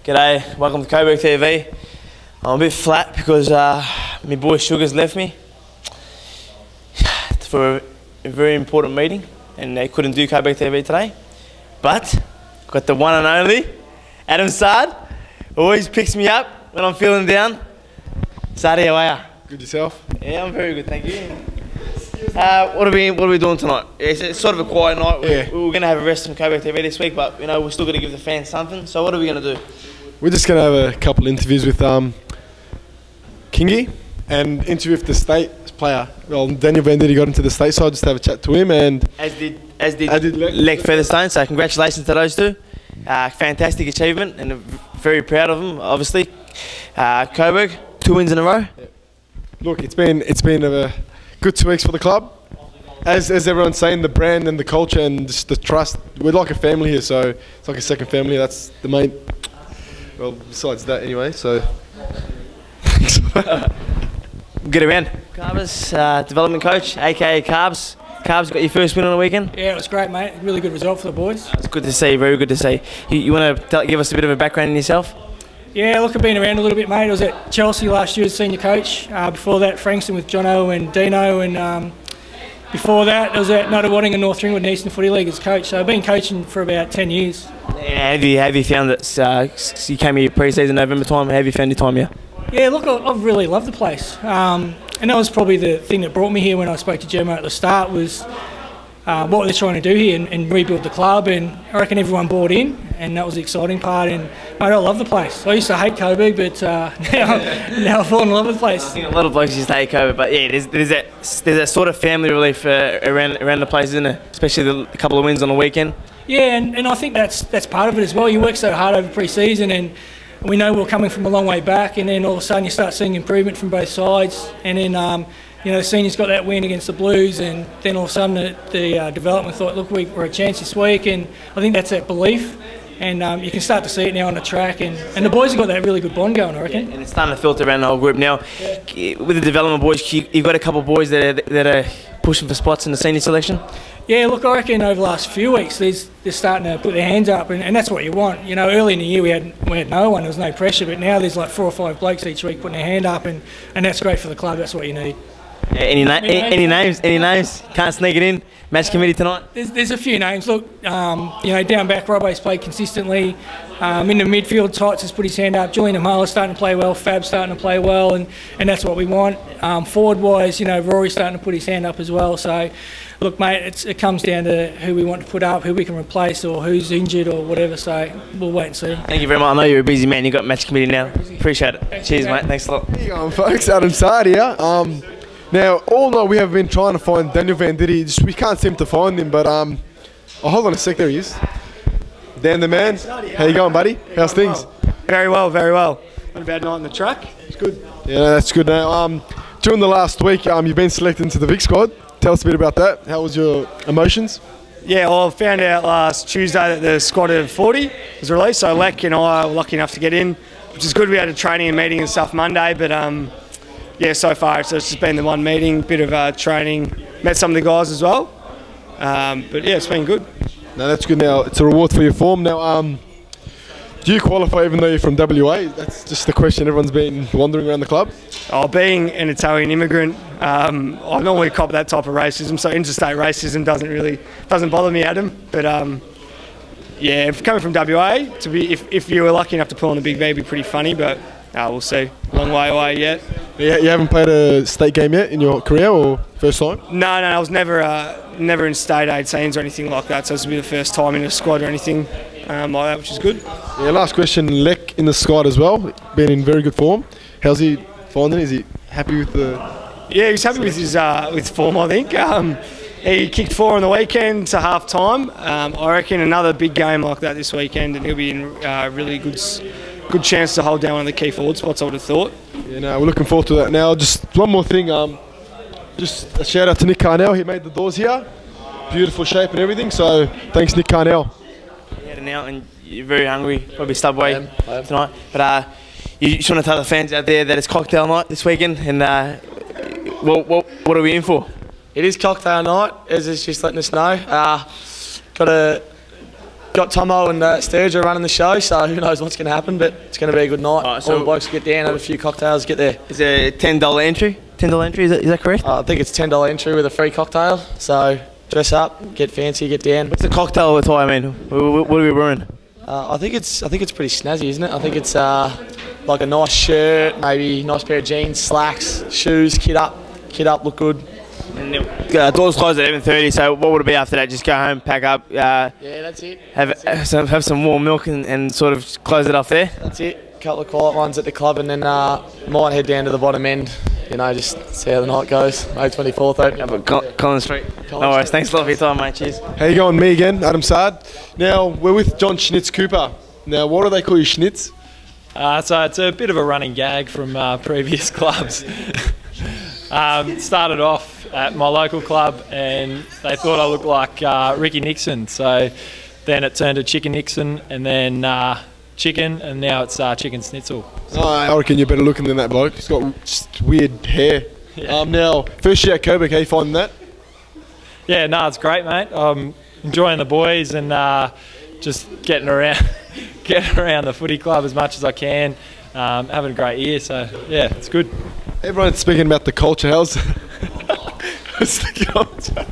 G'day, welcome to Coburg TV. I'm a bit flat because my boy Shooga's left me for a very important meeting and they couldn't do Coburg TV today. But got the one and only Adam Saady, always picks me up when I'm feeling down. Saady, how are you? Good yourself? Yeah, I'm very good, thank you. What are we doing tonight? It's sort of a quiet night. Yeah. We're going to have a rest from Coburg TV this week, but you know we're still going to give the fans something. So what are we going to do? We're just going to have a couple interviews with Kingy and interview with the state player. Well, Daniel Venditti got into the state side, just to have a chat to him, and as did Lek Featherstone. So congratulations to those two. Fantastic achievement, and very proud of them. Obviously, Coburg 2 wins in a row. Yeah. Look, it's been a good 2 weeks for the club. As everyone's saying, the brand and the culture and just the trust. We're like a family here, so it's like a second family. That's the main. Well, besides that, anyway. So. Get around. Carbis, development coach, aka Carbs. Carbs, got your first win on the weekend? Yeah, it was great, mate. Really good result for the boys. It's good to see, very good to see. You want to give us a bit of a background in yourself? Yeah, look, I've been around a little bit, mate. I was at Chelsea last year as senior coach. Before that, Frankston with Jono and Dino, and before that, I was at Nominee and North Ringwood and Eastern Footy League as coach. So I've been coaching for about 10 years. Yeah, have you found that you came here pre-season November time? Have you found your time here? Yeah, look, I've really loved the place. And that was probably the thing that brought me here when I spoke to Gemma at the start was what they're trying to do here and rebuild the club, and I reckon everyone bought in, and that was the exciting part. And mate, I love the place. I used to hate Coburg, but now I've fallen in love with the place. I think a lot of blokes used to hate Coburg, but yeah, there's that sort of family relief around the place, isn't it? Especially a couple of wins on the weekend. Yeah, and I think that's part of it as well. You work so hard over pre-season, and we know we're coming from a long way back, and then all of a sudden you start seeing improvement from both sides, and then you know, the seniors got that win against the Blues, and then all of a sudden the development thought, look, we're a chance this week, and I think that's that belief, and you can start to see it now on the track, and the boys have got that really good bond going, I reckon. Yeah, and it's starting to filter around the whole group now. Yeah. With the development boys, you've got a couple of boys that are pushing for spots in the senior selection. Yeah, look, I reckon over the last few weeks they're starting to put their hands up, and that's what you want. You know, early in the year we had no one, there was no pressure, but now there's like 4 or 5 blokes each week putting their hand up, and that's great for the club. That's what you need. Yeah, any names? Can't sneak it in. Match committee tonight. There's a few names. Look, you know, down back, Robbo's played consistently. In the midfield, Tights has put his hand up. Julian Amala's starting to play well. Fab's starting to play well, and that's what we want. Forward-wise, you know, Rory's starting to put his hand up as well. So, look, mate, it comes down to who we want to put up, who we can replace, or who's injured or whatever. So we'll wait and see. Thank you very much. I know you're a busy man. You've got match committee now. Appreciate it. Thanks, cheers, mate. Thanks a lot. There you go, folks. Adam Saady here. Now, all night we have been trying to find Daniel Venditti. We can't seem to find him, but oh, hold on a sec. There he is. Dan the man. How you going, buddy? How's things? Very well, very well. Not a bad night on the track. It's good. Yeah, that's good. Now, during the last week, you've been selected into the Vic squad. Tell us a bit about that. How was your emotions? Yeah, well, I found out last Tuesday that the squad of 40 was released, so Lek and I were lucky enough to get in, which is good. We had a training and meeting and stuff Monday, but yeah, so far it's just been the one meeting, bit of training, met some of the guys as well, but yeah, it's been good. No, that's good. Now, it's a reward for your form. Now, do you qualify even though you're from WA? That's just the question everyone's been wondering around the club. Oh, being an Italian immigrant, I normally cop that type of racism, so interstate racism doesn't bother me, Adam. But yeah, coming from WA, if you were lucky enough to pull on the big V, it'd be pretty funny. But we'll see. Long way away yet. Yeah, you haven't played a state game yet in your career, or first time? No, I was never in state aid scenes or anything like that. So this will be the first time in a squad or anything like that, which is good. Yeah, last question. Lek in the squad as well, been in very good form. How's he finding it? Is he happy with the? Yeah, he's happy with his form, I think. He kicked 4 on the weekend to half time. I reckon another big game like that this weekend, and he'll be in really good chance to hold down one of the key forward spots, I would have thought. Yeah, no, we're looking forward to that. Now, just one more thing. Just a shout out to Nick Carnell. He made the doors here. Beautiful shape and everything. So thanks, Nick Carnell. You had an out and you're very hungry. Probably Subway tonight. But you just want to tell the fans out there that it's cocktail night this weekend, and what are we in for? It is cocktail night, as it's just letting us know. Got a got Tomo and Sturger running the show, so who knows what's going to happen, but it's going to be a good night. Alright, so all the blokes get down, have a few cocktails, get there. Is it a $10 entry? $10 entry, is that correct? I think it's $10 entry with a free cocktail, so dress up, get fancy, get down. What's the cocktail attire, I mean? What are we wearing? I think it's pretty snazzy, isn't it? I think it's like a nice shirt, maybe nice pair of jeans, slacks, shoes, kit up, look good. And doors close at 11:30, so what would it be after that? Just go home, pack up, Yeah, that's it. have some warm milk and sort of close it off there? That's it. Couple of quiet ones at the club, and then might head down to the bottom end. You know, just see how the night goes. May 24th opening. Collins Street. No worries. Thanks a lot for your time, mate. Cheers. How you going? Me again, Adam Saad. Now, we're with John Schnitz Cooper. Now, what do they call you, Schnitz? So it's a bit of a running gag from previous clubs. Started off at my local club and they thought I looked like Ricky Nixon. So then it turned to Chicken Nixon and then Chicken, and now it's Chicken Schnitzel. Oh, I reckon you're better looking than that bloke. He's got just weird hair. Yeah. Now, first year at Coburg, how you finding that? Yeah, no, it's great, mate. I'm enjoying the boys and just getting around the footy club as much as I can. Having a great year, so yeah, it's good. Everyone's speaking about the culture. What's the culture?